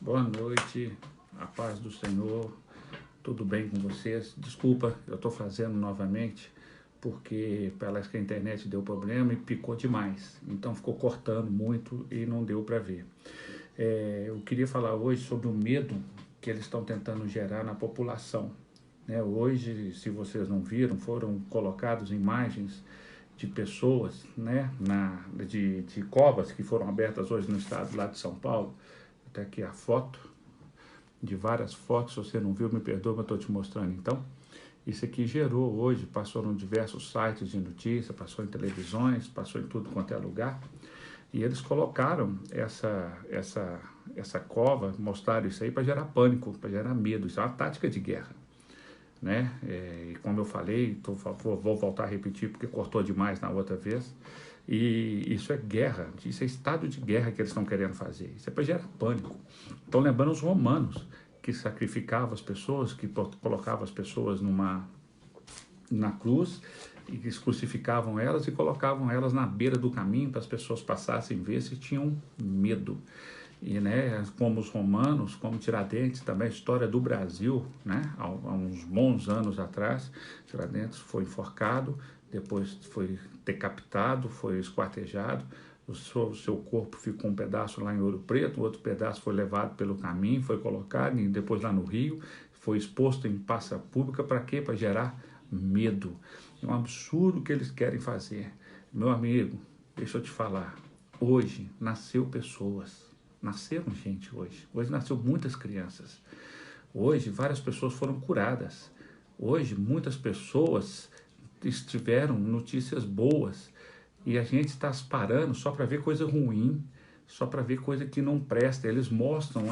Boa noite, a paz do Senhor, tudo bem com vocês? Desculpa, eu estou fazendo novamente porque parece que a internet deu problema e picou demais, então ficou cortando muito e não deu para ver. Eu queria falar hoje sobre o medo que eles estão tentando gerar na população. Hoje, se vocês não viram, foram colocadas imagens de pessoas, de covas que foram abertas hoje no estado lá de São Paulo. Até aqui a foto, de várias fotos, se você não viu, me perdoa, mas estou te mostrando então. Isso aqui gerou hoje, passou em diversos sites de notícia, passou em televisões, passou em tudo quanto é lugar. E eles colocaram essa cova, mostraram isso aí para gerar pânico, para gerar medo. Isso é uma tática de guerra. E como eu falei, vou voltar a repetir porque cortou demais na outra vez. E isso é guerra, isso é estado de guerra que eles estão querendo fazer. Isso é para gerar pânico. Estão lembrando os romanos que sacrificavam as pessoas, que colocavam as pessoas na cruz e que crucificavam elas e colocavam elas na beira do caminho para as pessoas passassem e ver se tinham medo. E, como os romanos, como Tiradentes, também a história do Brasil, há uns bons anos atrás, Tiradentes foi enforcado, depois foi decapitado, foi esquartejado, o seu corpo ficou um pedaço lá em Ouro Preto, o outro pedaço foi levado pelo caminho, foi colocado e depois lá no Rio, foi exposto em praça pública, para quê? Para gerar medo. É um absurdo que eles querem fazer. Meu amigo, deixa eu te falar, hoje nasceram gente hoje nasceu muitas crianças, hoje várias pessoas foram curadas, hoje muitas pessoas tiveram notícias boas e a gente está parando só para ver coisa ruim, só para ver coisa que não presta. Eles mostram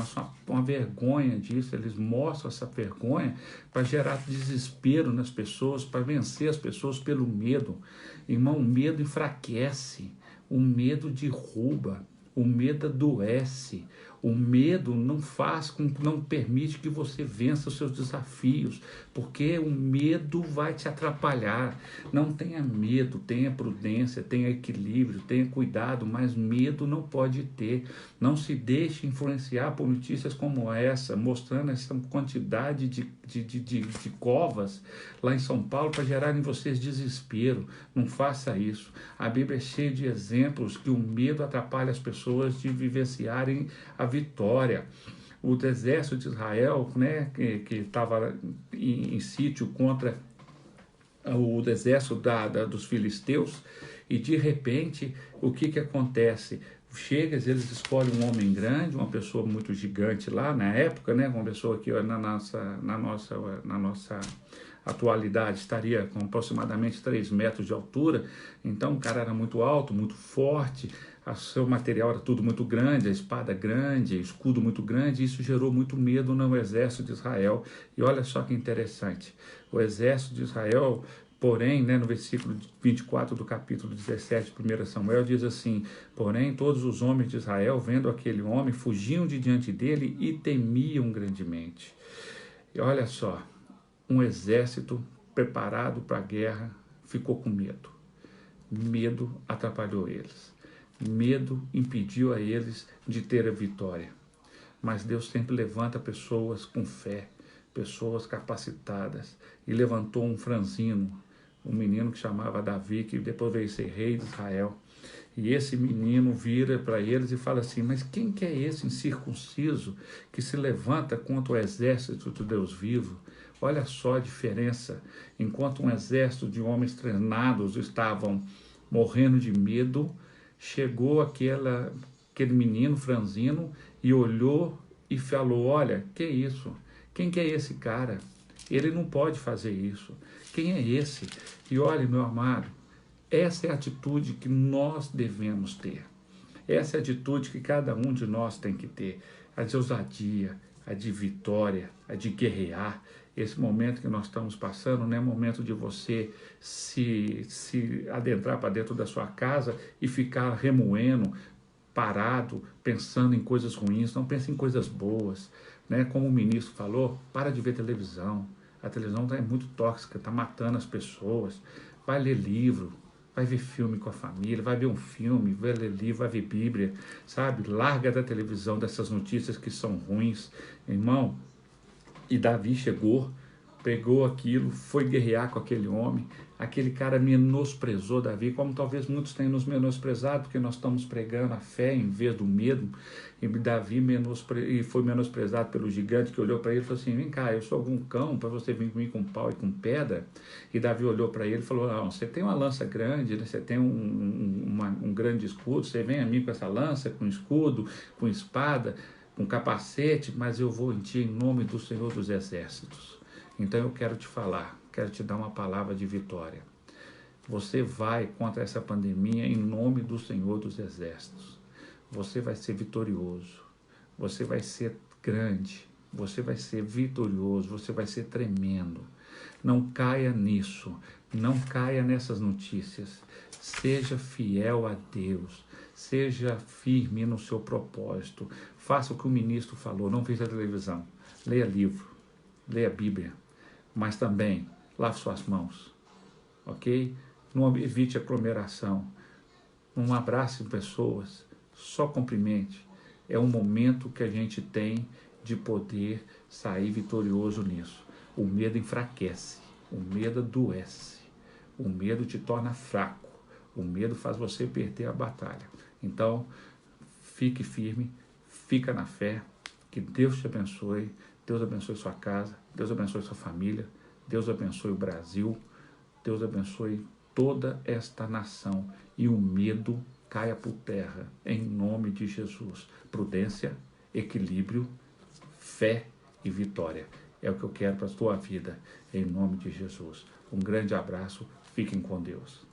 uma vergonha disso, eles mostram essa vergonha para gerar desespero nas pessoas, para vencer as pessoas pelo medo. Irmão, o medo enfraquece, o medo derruba, o medo adoece, o medo não permite que você vença os seus desafios, porque o medo vai te atrapalhar. Não tenha medo, tenha prudência, tenha equilíbrio, tenha cuidado, mas medo não pode ter. Não se deixe influenciar por notícias como essa, mostrando essa quantidade de covas lá em São Paulo para gerar em vocês desespero. Não faça isso. A Bíblia é cheia de exemplos que o medo atrapalha as pessoas de vivenciarem a vitória. O exército de Israel, que estava em sítio contra o exército dos filisteus, e de repente, o que acontece? Eles escolhem um homem grande, uma pessoa muito gigante lá na época, uma pessoa que na nossa atualidade estaria com aproximadamente 3 metros de altura. Então o cara era muito alto, muito forte, o seu material era tudo muito grande, a espada grande, escudo muito grande, e isso gerou muito medo no exército de Israel. E olha só que interessante, o exército de Israel, porém, no versículo 24 do capítulo 17 de 1 Samuel, diz assim: porém, todos os homens de Israel, vendo aquele homem, fugiam de diante dele e temiam grandemente. E olha só, um exército preparado para a guerra ficou com medo. Medo atrapalhou eles. Medo impediu a eles de ter a vitória. Mas Deus sempre levanta pessoas com fé, pessoas capacitadas. E levantou um franzino, um menino que chamava Davi, que depois veio ser rei de Israel. E esse menino vira para eles e fala assim: mas quem que é esse incircunciso que se levanta contra o exército do Deus vivo? Olha só a diferença. Enquanto um exército de homens treinados estavam morrendo de medo, chegou aquele menino franzino e olhou e falou: olha, que é isso? Quem que é esse cara? Ele não pode fazer isso. Quem é esse? E olha, meu amado, essa é a atitude que nós devemos ter. Essa é a atitude que cada um de nós tem que ter. A de ousadia, a de vitória, a de guerrear. Esse momento que nós estamos passando não é momento de você se adentrar para dentro da sua casa e ficar remoendo, parado, pensando em coisas ruins. Não pense em coisas boas. Como o ministro falou, para de ver televisão. A televisão é muito tóxica, está matando as pessoas. Vai ler livro, vai ver filme com a família, vai ver um filme, vai ler livro, vai ver Bíblia, sabe? Larga da televisão dessas notícias que são ruins, irmão. E Davi chegou, pegou aquilo, foi guerrear com aquele homem. Aquele cara menosprezou Davi, como talvez muitos tenham nos menosprezado, porque nós estamos pregando a fé em vez do medo. E Davi foi menosprezado pelo gigante que olhou para ele e falou assim: vem cá, eu sou algum cão para você vir comigo com pau e com pedra? E Davi olhou para ele e falou: não, você tem uma lança grande, né? Você tem um grande escudo, você vem a mim com essa lança, com escudo, com espada, com capacete, mas eu vou em ti em nome do Senhor dos Exércitos. Então eu quero te falar, quero te dar uma palavra de vitória. Você vai contra essa pandemia em nome do Senhor dos Exércitos. Você vai ser vitorioso, você vai ser grande, você vai ser vitorioso, você vai ser tremendo. Não caia nisso, não caia nessas notícias. Seja fiel a Deus, seja firme no seu propósito. Faça o que o ministro falou, não veja televisão. Leia livro, leia a Bíblia, mas também lave suas mãos, ok? Não evite aglomeração, não abrace pessoas, só cumprimente. É um momento que a gente tem de poder sair vitorioso nisso. O medo enfraquece, o medo adoece, o medo te torna fraco, o medo faz você perder a batalha. Então, fique firme, fica na fé, que Deus te abençoe, Deus abençoe sua casa, Deus abençoe sua família, Deus abençoe o Brasil, Deus abençoe toda esta nação e o medo caia por terra, em nome de Jesus. Prudência, equilíbrio, fé e vitória. É o que eu quero para a tua vida, em nome de Jesus. Um grande abraço, fiquem com Deus.